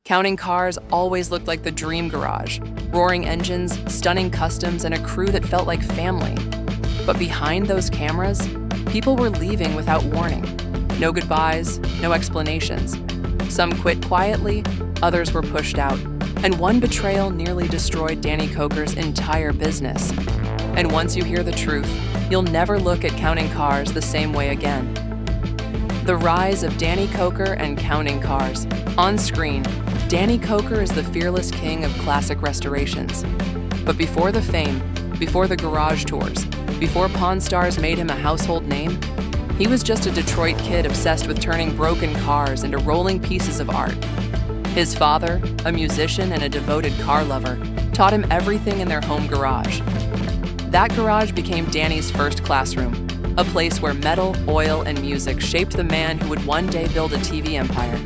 Counting Cars always looked like the dream garage, roaring engines, stunning customs, and a crew that felt like family. But behind those cameras, people were leaving without warning. No goodbyes, no explanations. Some quit quietly, others were pushed out, and one betrayal nearly destroyed Danny Koker's entire business. And once you hear the truth, you'll never look at Counting Cars the same way again. The rise of Danny Koker and Counting Cars. On screen, Danny Koker is the fearless king of classic restorations. But before the fame, before the garage tours, before Pawn Stars made him a household name, he was just a Detroit kid obsessed with turning broken cars into rolling pieces of art. His father, a musician and a devoted car lover, taught him everything in their home garage. That garage became Danny's first classroom, a place where metal, oil, and music shaped the man who would one day build a TV empire.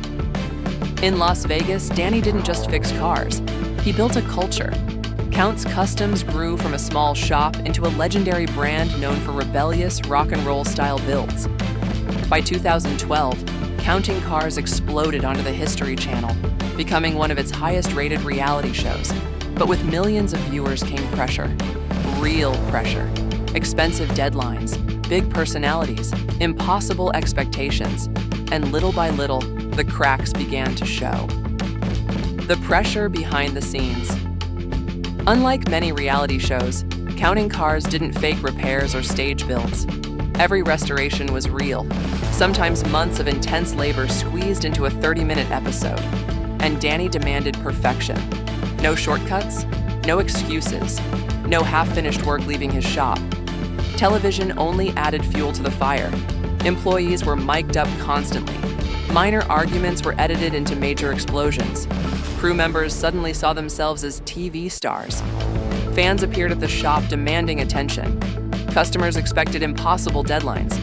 In Las Vegas, Danny didn't just fix cars. He built a culture. Count's Customs grew from a small shop into a legendary brand known for rebellious rock and roll style builds. By 2012, Counting Cars exploded onto the History Channel, becoming one of its highest-rated reality shows. But with millions of viewers came pressure. Real pressure. Expensive deadlines, big personalities, impossible expectations, and little by little, the cracks began to show. The pressure behind the scenes. Unlike many reality shows, Counting Cars didn't fake repairs or stage builds. Every restoration was real, sometimes months of intense labor squeezed into a 30-minute episode. And Danny demanded perfection. No shortcuts, no excuses, no half-finished work leaving his shop. Television only added fuel to the fire. Employees were mic'd up constantly. Minor arguments were edited into major explosions. Crew members suddenly saw themselves as TV stars. Fans appeared at the shop demanding attention. Customers expected impossible deadlines.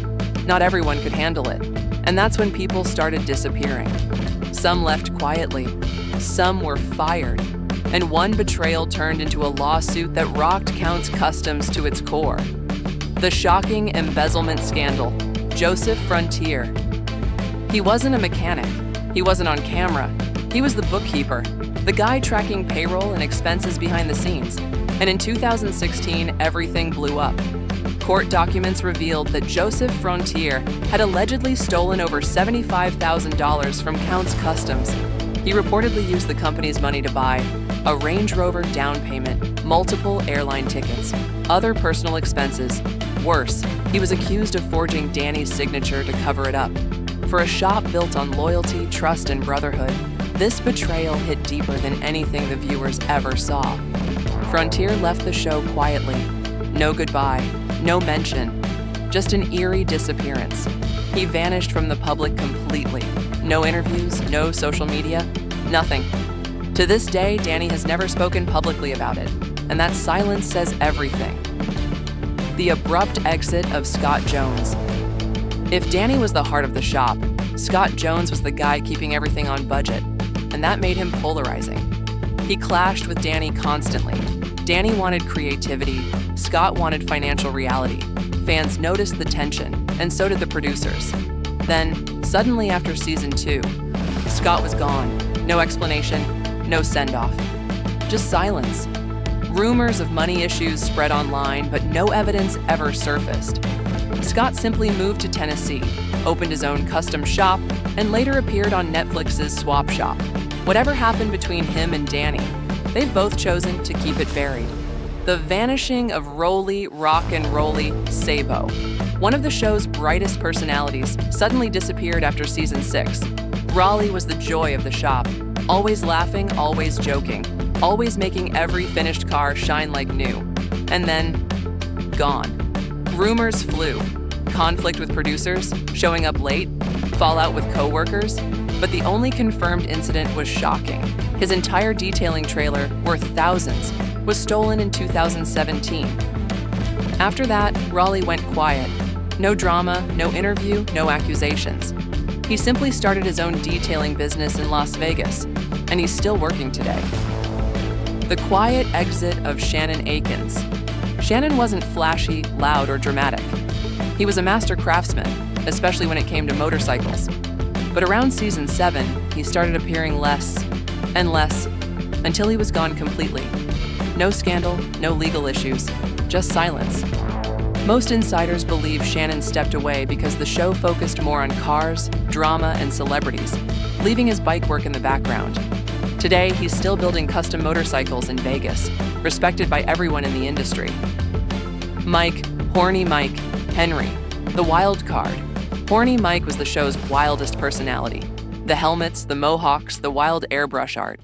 Not everyone could handle it. And that's when people started disappearing. Some left quietly. Some were fired. And one betrayal turned into a lawsuit that rocked Count's Customs to its core. The shocking embezzlement scandal. Joseph Frontier. He wasn't a mechanic. He wasn't on camera. He was the bookkeeper, the guy tracking payroll and expenses behind the scenes. And in 2016, everything blew up. Court documents revealed that Joseph Frontier had allegedly stolen over $75,000 from Count's Customs. He reportedly used the company's money to buy a Range Rover down payment, multiple airline tickets, other personal expenses. Worse, he was accused of forging Danny's signature to cover it up. For a shop built on loyalty, trust, and brotherhood, this betrayal hit deeper than anything the viewers ever saw. Frontier left the show quietly. No goodbye, no mention, just an eerie disappearance. He vanished from the public completely. No interviews, no social media, nothing. To this day, Danny has never spoken publicly about it, and that silence says everything. The abrupt exit of Scott Jones. If Danny was the heart of the shop, Scott Jones was the guy keeping everything on budget, and that made him polarizing. He clashed with Danny constantly. Danny wanted creativity, Scott wanted financial reality. Fans noticed the tension, and so did the producers. Then, suddenly after season 2, Scott was gone. No explanation, no send-off. Just silence. Rumors of money issues spread online, but no evidence ever surfaced. Scott simply moved to Tennessee, opened his own custom shop, and later appeared on Netflix's Swap Shop. Whatever happened between him and Danny, they've both chosen to keep it buried. The vanishing of Roly Rock and Rolly Sabo, one of the show's brightest personalities, suddenly disappeared after season 6. Raleigh was the joy of the shop, always laughing, always joking, always making every finished car shine like new. And then, gone. Rumors flew. Conflict with producers, showing up late, fallout with co-workers, but the only confirmed incident was shocking. His entire detailing trailer, worth thousands, was stolen in 2017. After that, Raleigh went quiet. No drama, no interview, no accusations. He simply started his own detailing business in Las Vegas, and he's still working today. The quiet exit of Shannon Akins. Shannon wasn't flashy, loud, or dramatic. He was a master craftsman, especially when it came to motorcycles. But around season 7, he started appearing less And less, until he was gone completely. No scandal, no legal issues, just silence. Most insiders believe Shannon stepped away because the show focused more on cars, drama, and celebrities, leaving his bike work in the background. Today, he's still building custom motorcycles in Vegas, respected by everyone in the industry. Mike, Horny Mike, Henry, the wild card. Horny Mike was the show's wildest personality. The helmets, the mohawks, the wild airbrush art.